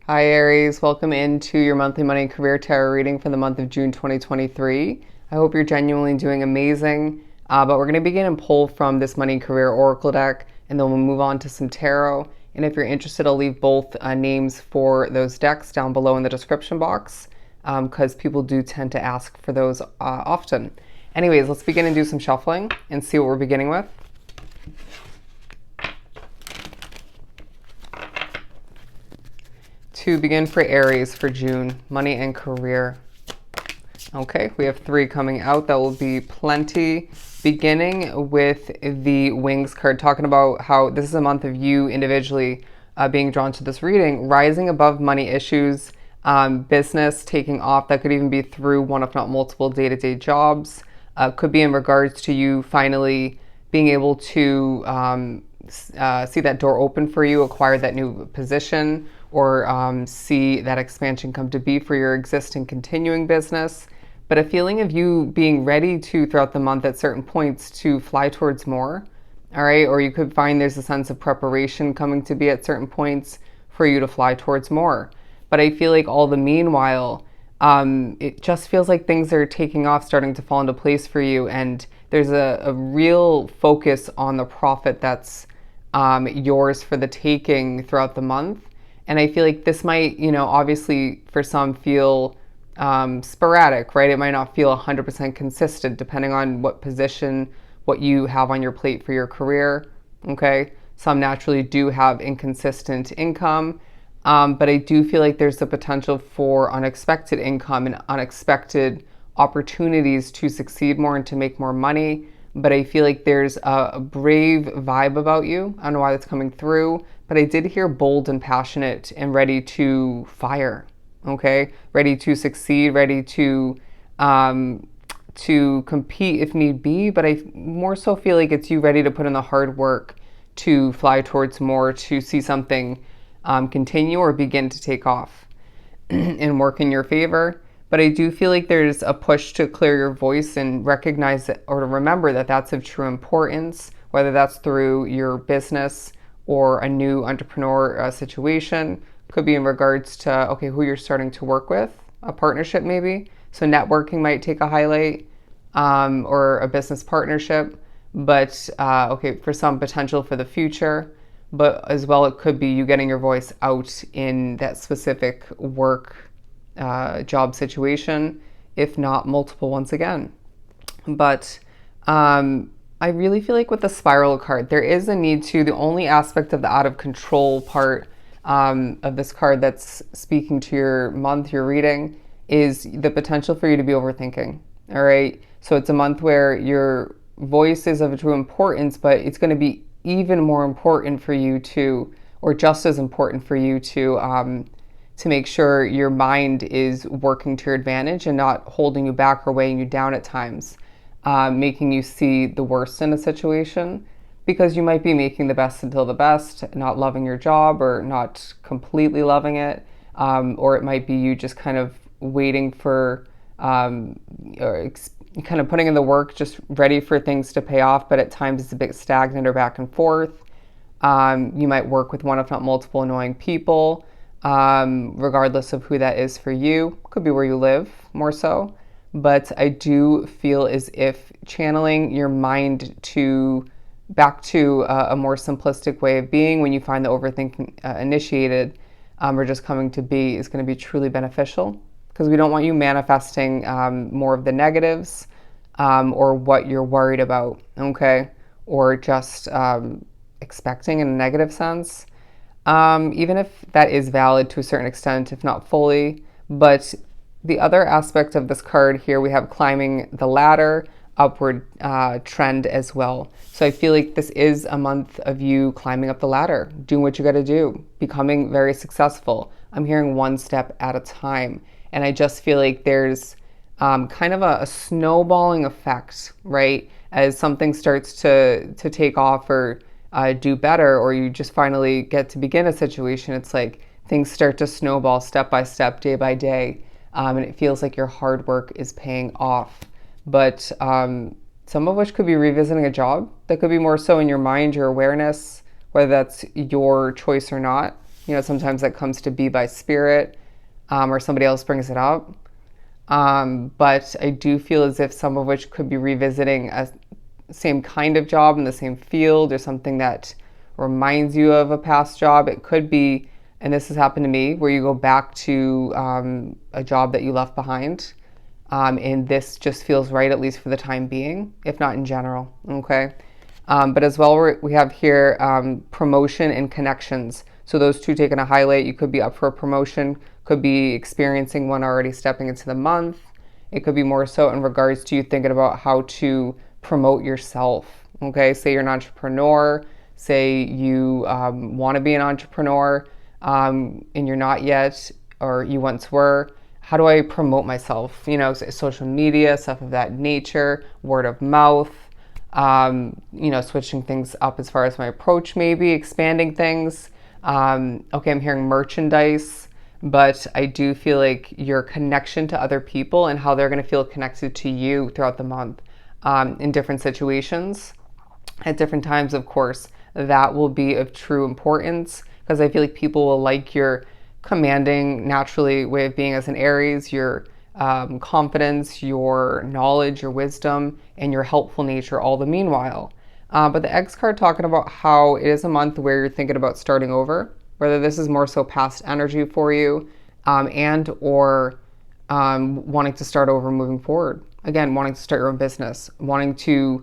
Hi Aries, welcome into your monthly money and career tarot reading for the month of June 2023. I hope you're genuinely doing amazing, but we're going to begin and pull from this money and career oracle deck, and then we'll move on to some tarot. And if you're interested, I'll leave both names for those decks down below in the description box, because people do tend to ask for those often. Anyways, let's begin and do some shuffling and see what we're beginning with. To begin for Aries for June, money and career. Okay, we have 3 coming out. That will be plenty. Beginning with the Wings card, talking about how this is a month of you individually being drawn to this reading, rising above money issues, business taking off. That could even be through one, if not multiple, day-to-day jobs. Could be in regards to you finally being able to see that door open for you, acquire that new position, or see that expansion come to be for your existing continuing business. But a feeling of you being ready to, throughout the month at certain points, to fly towards more. All right. Or you could find there's a sense of preparation coming to be at certain points for you to fly towards more. But I feel like all the meanwhile, it just feels like things are taking off, starting to fall into place for you. And there's a real focus on the profit that's yours for the taking throughout the month. And I feel like this might, obviously for some feel sporadic, right? It might not feel 100% consistent depending on what position, what you have on your plate for your career, okay? Some naturally do have inconsistent income, but I do feel like there's the potential for unexpected income and unexpected opportunities to succeed more and to make more money. But I feel like there's a brave vibe about you. I don't know why that's coming through, but I did hear bold and passionate and ready to fire, okay? Ready to succeed, ready to compete if need be, but I more so feel like it's you ready to put in the hard work to fly towards more, to see something continue or begin to take off and work in your favor. But I do feel like there's a push to clear your voice and recognize that, or to remember that that's of true importance, whether that's through your business or a new entrepreneur situation. Could be in regards to, okay, who you're starting to work with, a partnership maybe. So networking might take a highlight, or a business partnership. But, okay, for some potential for the future. But as well, it could be you getting your voice out in that specific work job situation, if not multiple once again. But I really feel like with the spiral card, there is a need to, the only aspect of the out of control part of this card that's speaking to your month, your reading, is the potential for you to be overthinking. All right. So it's a month where your voice is of true importance, but it's going to be even more important for you to, or just as important for you to make sure your mind is working to your advantage and not holding you back or weighing you down at times, making you see the worst in a situation, because you might be making the best until the best, not loving your job or not completely loving it, or it might be you just kind of waiting for, or kind of putting in the work, just ready for things to pay off, but at times it's a bit stagnant or back and forth. You might work with one, if not multiple, annoying people, regardless of who that is for you. Could be where you live more so. But I do feel as if channeling your mind back to a more simplistic way of being when you find the overthinking initiated or just coming to be is going to be truly beneficial, because we don't want you manifesting more of the negatives or what you're worried about, okay? Or just expecting in a negative sense. Even if that is valid to a certain extent, if not fully. But the other aspect of this card here, we have climbing the ladder, upward trend as well. So I feel like this is a month of you climbing up the ladder, doing what you got to do, becoming very successful. I'm hearing one step at a time. And I just feel like there's kind of a snowballing effect, right? As something starts to take off or do better, or you just finally get to begin a situation, it's like things start to snowball step by step, day by day, and it feels like your hard work is paying off. But some of which could be revisiting a job, that could be more so in your mind, your awareness, whether that's your choice or not, sometimes that comes to be by spirit, or somebody else brings it up. But I do feel as if some of which could be revisiting a same kind of job in the same field, or something that reminds you of a past job. It could be, and this has happened to me, where you go back to a job that you left behind. And this just feels right, at least for the time being, if not in general. Okay. But as well, we have here promotion and connections. So those two taking a highlight. You could be up for a promotion, could be experiencing one already stepping into the month. It could be more so in regards to you thinking about how to promote yourself. Okay, say you're an entrepreneur, say you want to be an entrepreneur, and you're not yet, or you once were. How do I promote myself? Social media, stuff of that nature, word of mouth, switching things up as far as my approach, maybe expanding things. Okay, I'm hearing merchandise, but I do feel like your connection to other people and how they're going to feel connected to you throughout the month, in different situations at different times, of course, that will be of true importance, because I feel like people will like your commanding, naturally way of being as an Aries, your confidence, your knowledge, your wisdom, and your helpful nature all the meanwhile. But the X card talking about how it is a month where you're thinking about starting over, whether this is more so past energy for you, and or wanting to start over moving forward. Again, wanting to start your own business, wanting to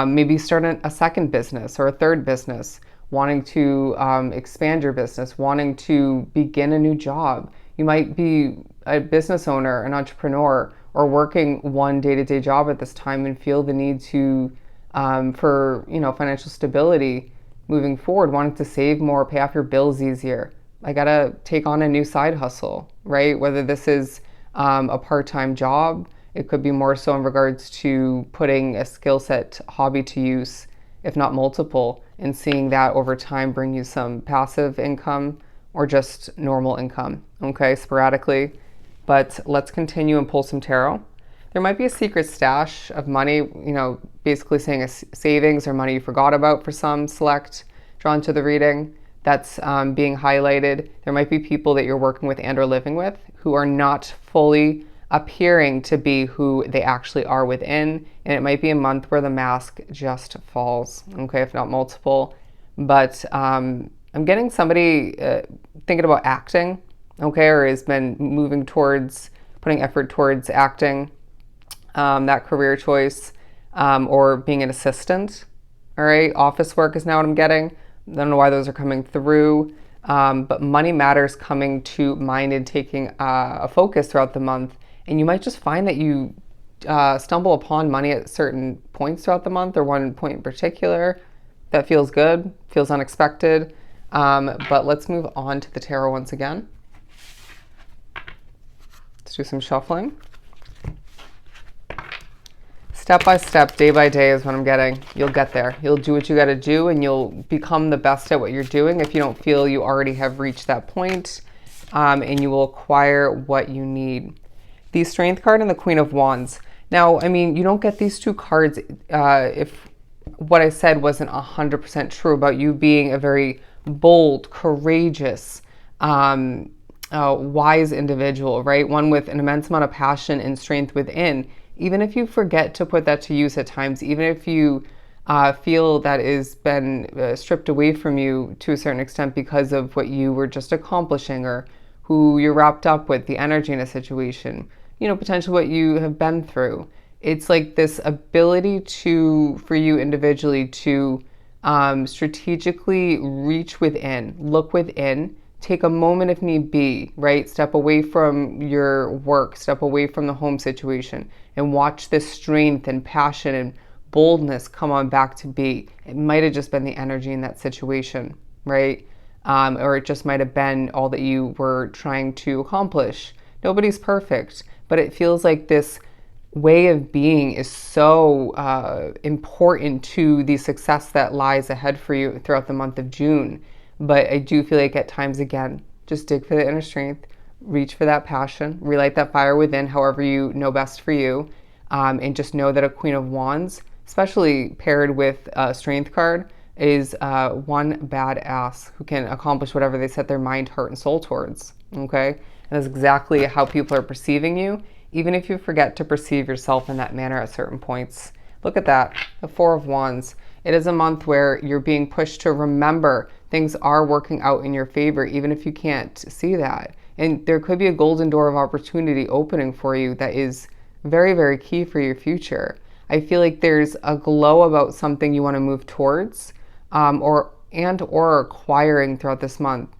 maybe start a second business or a third business, wanting to expand your business, wanting to begin a new job. You might be a business owner, an entrepreneur, or working one day-to-day job at this time and feel the need to, for financial stability moving forward, wanting to save more, pay off your bills easier. I gotta take on a new side hustle, right? Whether this is a part-time job, it could be more so in regards to putting a skill set hobby to use, if not multiple, and seeing that over time bring you some passive income or just normal income, okay, sporadically. But let's continue and pull some tarot. There might be a secret stash of money, basically saying a savings or money you forgot about for some select drawn to the reading. That's being highlighted. There might be people that you're working with and or living with who are not fully appearing to be who they actually are within, and it might be a month where the mask just falls, okay, if not multiple. But I'm getting somebody thinking about acting, okay, or has been moving towards putting effort towards acting, that career choice, or being an assistant. All right, office work is now what I'm getting. I don't know why those are coming through, but money matters coming to mind and taking a focus throughout the month. And you might just find that you stumble upon money at certain points throughout the month, or one point in particular that feels good, feels unexpected. But let's move on to the tarot once again. Let's do some shuffling. Step by step, day by day is what I'm getting. You'll get there. You'll do what you got to do, and you'll become the best at what you're doing if you don't feel you already have reached that point, and you will acquire what you need. The Strength card and the Queen of Wands. Now, I mean, you don't get these two cards if what I said wasn't 100% true about you being a very bold, courageous, wise individual, right? One with an immense amount of passion and strength within. Even if you forget to put that to use at times, even if you feel that has been stripped away from you to a certain extent because of what you were just accomplishing or who you're wrapped up with, the energy in a situation, potentially what you have been through. It's like this ability for you individually to strategically reach within, look within, take a moment if need be, right? Step away from your work, step away from the home situation, and watch this strength and passion and boldness come on back to be. It might have just been the energy in that situation, right? Or it just might have been all that you were trying to accomplish. Nobody's perfect, but it feels like this way of being is so important to the success that lies ahead for you throughout the month of June. But I do feel like at times, again, just dig for the inner strength, reach for that passion, relight that fire within however you know best for you, and just know that a Queen of Wands, especially paired with a Strength card, is one badass who can accomplish whatever they set their mind, heart, and soul towards. Okay? And that's exactly how people are perceiving you, even if you forget to perceive yourself in that manner at certain points. Look at that, the Four of Wands. It is a month where you're being pushed to remember things are working out in your favor, even if you can't see that. And there could be a golden door of opportunity opening for you that is very, very key for your future. I feel like there's a glow about something you want to move towards, or acquiring throughout this month.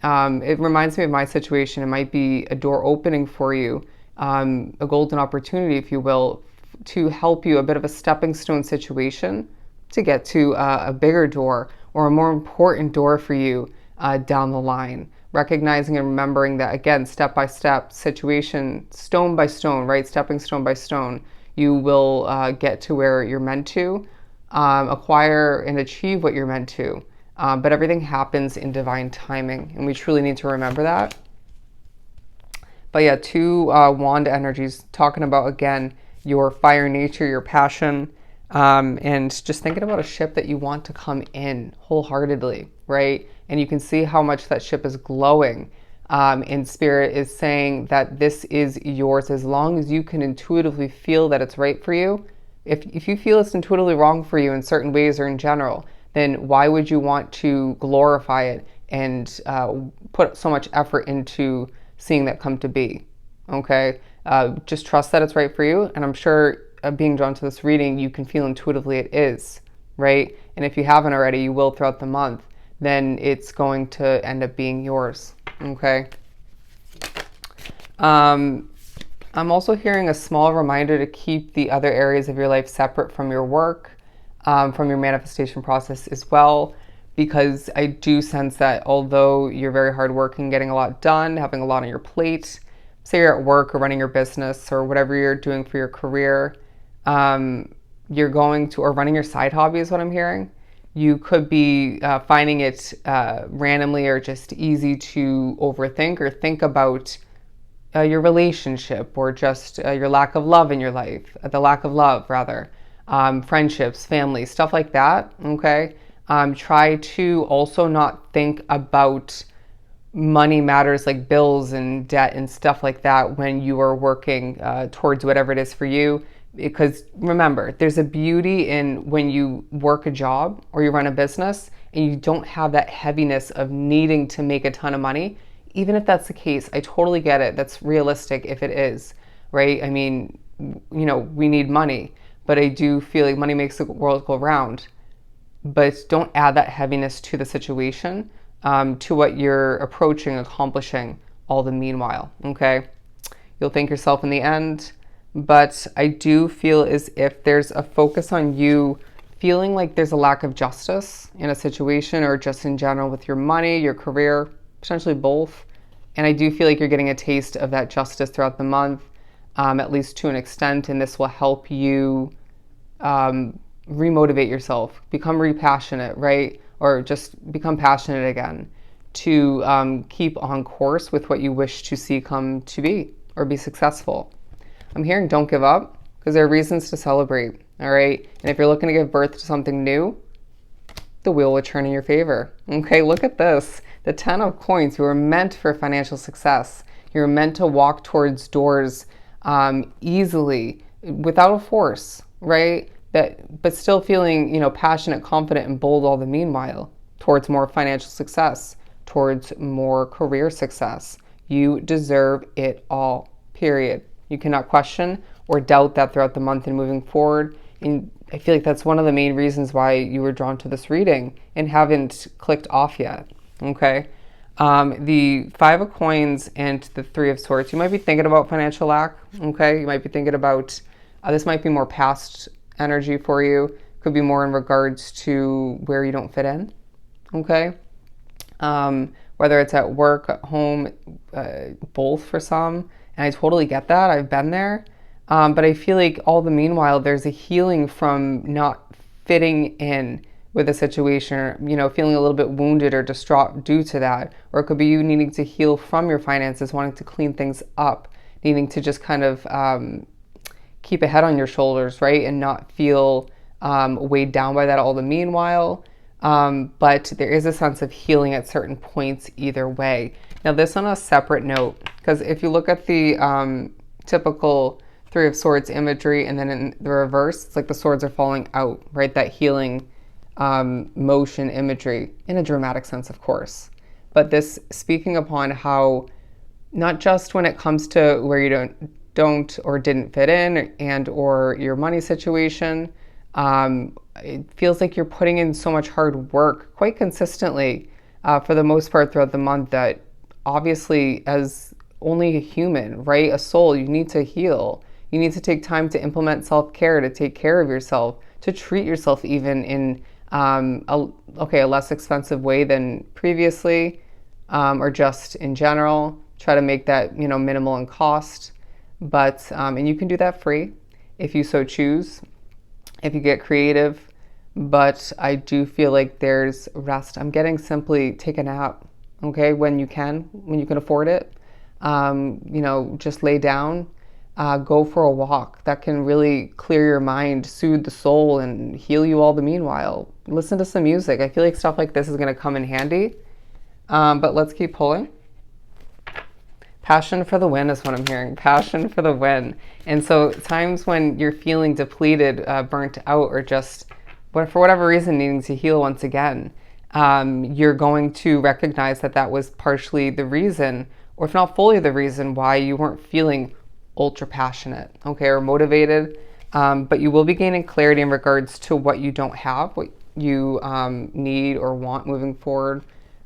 It reminds me of my situation. It might be a door opening for you, a golden opportunity, if you will, to help you, a bit of a stepping stone situation to get to a bigger door or a more important door for you down the line. Recognizing and remembering that, again, step by step, situation, stone by stone, right? Stepping stone by stone, you will get to where you're meant to, acquire and achieve what you're meant to. But everything happens in divine timing, and we truly need to remember that. But yeah, two wand energies, talking about, again, your fire nature, your passion, and just thinking about a ship that you want to come in wholeheartedly, right? And you can see how much that ship is glowing. And Spirit is saying that this is yours as long as you can intuitively feel that it's right for you. If you feel it's intuitively wrong for you in certain ways or in general, then why would you want to glorify it and put so much effort into seeing that come to be? Okay? Just trust that it's right for you. And I'm sure being drawn to this reading, you can feel intuitively it is, right? And if you haven't already, you will throughout the month. Then it's going to end up being yours, okay? I'm also hearing a small reminder to keep the other areas of your life separate from your work, from your manifestation process as well, because I do sense that although you're very hardworking, getting a lot done, having a lot on your plate, say you're at work or running your business or whatever you're doing for your career, you're going to, or running your side hobby is what I'm hearing. You could be finding it randomly or just easy to overthink or think about your relationship or just your lack of love in your life, the lack of love rather, friendships, family, stuff like that, okay? Try to also not think about money matters like bills and debt and stuff like that when you are working towards whatever it is for you. Because remember, there's a beauty in when you work a job or you run a business and you don't have that heaviness of needing to make a ton of money. Even if that's the case, I totally get it. That's realistic if it is, right? I mean, you know, we need money, but I do feel like money makes the world go round. But don't add that heaviness to the situation, to what you're approaching, accomplishing all the meanwhile, okay? You'll thank yourself in the end. But I do feel as if there's a focus on you feeling like there's a lack of justice in a situation or just in general with your money, your career, potentially both. And I do feel like you're getting a taste of that justice throughout the month, at least to an extent, and this will help you remotivate yourself, become repassionate, right? Or just become passionate again to keep on course with what you wish to see come to be or be successful. I'm hearing don't give up because there are reasons to celebrate, all right? And if you're looking to give birth to something new, the wheel will turn in your favor. Okay, look at this. The 10 of coins. You were meant for financial success. You're meant to walk towards doors easily without a force, right? But still feeling, you know, passionate, confident, and bold all the meanwhile towards more financial success, towards more career success. You deserve it all, period. You cannot question or doubt that throughout the month and moving forward. And I feel like that's one of the main reasons why you were drawn to this reading and haven't clicked off yet, okay? The 5 of coins and the 3 of swords, you might be thinking about financial lack, okay? You might be thinking about, this might be more past energy for you. Could be more in regards to where you don't fit in, okay? Whether it's at work, at home, both for some. And I totally get that. I've been there. But I feel like all the meanwhile, there's a healing from not fitting in with a situation, or, you know, feeling a little bit wounded or distraught due to that. Or it could be you needing to heal from your finances, wanting to clean things up, needing to just kind of keep a head on your shoulders, right? And not feel weighed down by that all the meanwhile. But there is a sense of healing at certain points either way. Now, this on a separate note, because if you look at the typical Three of Swords imagery, and then in the reverse, it's like the swords are falling out, right? That healing motion imagery, in a dramatic sense, of course. But this speaking upon how, not just when it comes to where you don't or didn't fit in, and or your money situation, it feels like you're putting in so much hard work quite consistently for the most part throughout the month, that obviously, as only a human, right, a soul, you need to heal. You need to take time to implement self-care, to take care of yourself, to treat yourself even in a less expensive way than previously, or just in general. Try to make that, minimal in cost. But, and you can do that free if you so choose, if you get creative. But I do feel like there's rest. I'm getting simply take a nap, okay, when you can afford it. Just lay down, go for a walk. That can really clear your mind, soothe the soul, and heal you all the meanwhile. Listen to some music. I feel like stuff like this is going to come in handy. But let's keep pulling. Passion for the win is what I'm hearing. Passion for the win. And so times when you're feeling depleted, burnt out, or just for whatever reason needing to heal once again, you're going to recognize that that was partially the reason, or if not fully the reason, why you weren't feeling ultra passionate, okay, or motivated. But you will be gaining clarity in regards to what you don't have, what you need or want moving forward,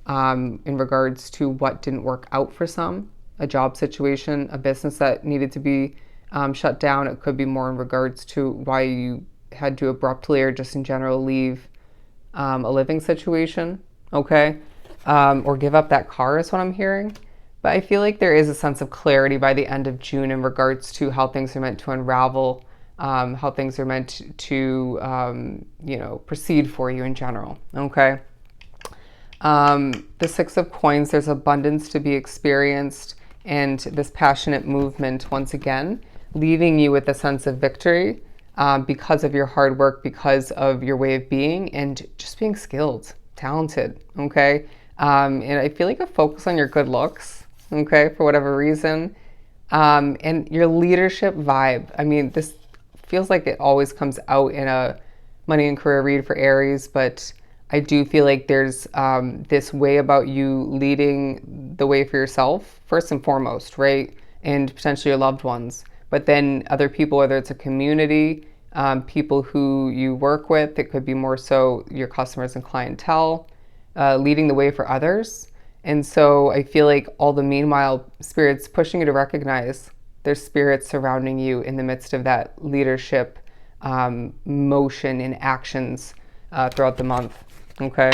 in regards to what didn't work out for some. A job situation, a business that needed to be shut down. It could be more in regards to why you had to abruptly or just in general leave a living situation, okay? Or give up that car is what I'm hearing. But I feel like there is a sense of clarity by the end of June in regards to how things are meant to unravel, how things are meant to, proceed for you in general, okay? The Six of Coins, there's abundance to be experienced, and this passionate movement, once again, leaving you with a sense of victory because of your hard work, because of your way of being, and just being skilled, talented, okay? And I feel like a focus on your good looks, okay, for whatever reason, and your leadership vibe. I mean, this feels like it always comes out in a money and career read for Aries, but I do feel like there's this way about you leading the way for yourself, first and foremost, right? And potentially your loved ones. But then other people, whether it's a community, people who you work with, it could be more so your customers and clientele, leading the way for others. And so I feel like all the meanwhile spirits pushing you to recognize there's spirits surrounding you in the midst of that leadership motion and actions throughout the month. Okay.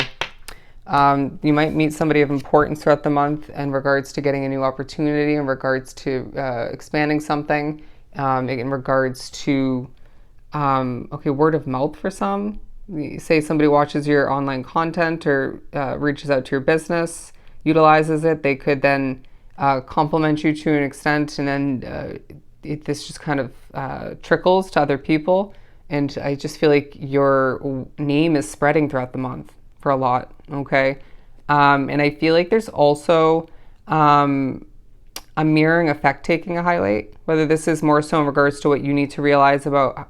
You might meet somebody of importance throughout the month in regards to getting a new opportunity, in regards to expanding something, in regards to, word of mouth for some. Say somebody watches your online content or reaches out to your business, utilizes it. They could then compliment you to an extent, and then this just kind of trickles to other people. And I just feel like your name is spreading throughout the month for a lot, okay? And I feel like there's also a mirroring effect taking a highlight, whether this is more so in regards to what you need to realize about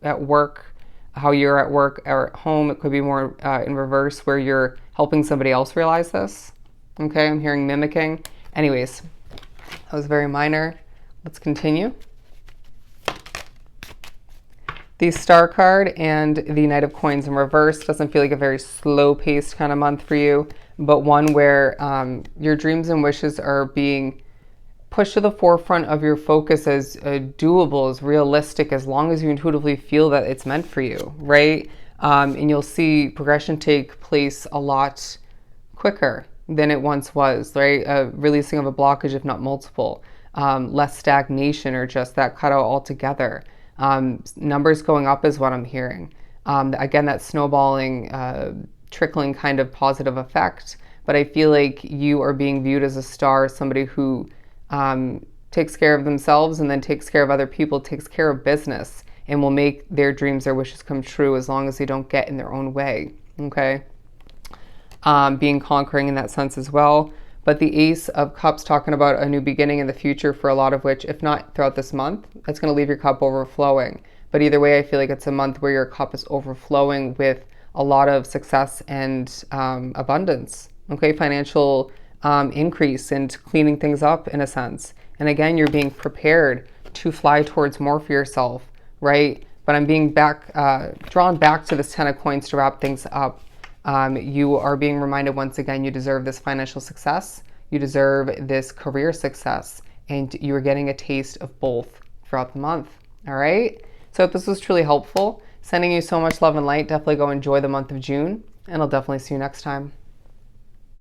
at work, how you're at work or at home. It could be more in reverse where you're helping somebody else realize this, okay? I'm hearing mimicking. Anyways, that was very minor. Let's continue. The Star card and the Knight of Coins in reverse doesn't feel like a very slow-paced kind of month for you, but one where your dreams and wishes are being pushed to the forefront of your focus as doable, as realistic, as long as you intuitively feel that it's meant for you, right? And you'll see progression take place a lot quicker than it once was, right? Releasing of a blockage, if not multiple. Less stagnation or just that cutout altogether. Numbers going up is what I'm hearing. Again, that snowballing, trickling kind of positive effect. But I feel like you are being viewed as a star, somebody who takes care of themselves and then takes care of other people, takes care of business, and will make their dreams, their wishes come true as long as they don't get in their own way. Okay? being conquering in that sense as well. But the Ace of Cups talking about a new beginning in the future for a lot of which, if not throughout this month, it's going to leave your cup overflowing. But either way, I feel like it's a month where your cup is overflowing with a lot of success and abundance. Okay, financial increase and cleaning things up in a sense. And again, you're being prepared to fly towards more for yourself, right? But I'm being drawn back to this 10 of coins to wrap things up. You are being reminded once again, you deserve this financial success. You deserve this career success. And you are getting a taste of both throughout the month. All right. So if this was truly helpful, sending you so much love and light, definitely go enjoy the month of June. And I'll definitely see you next time.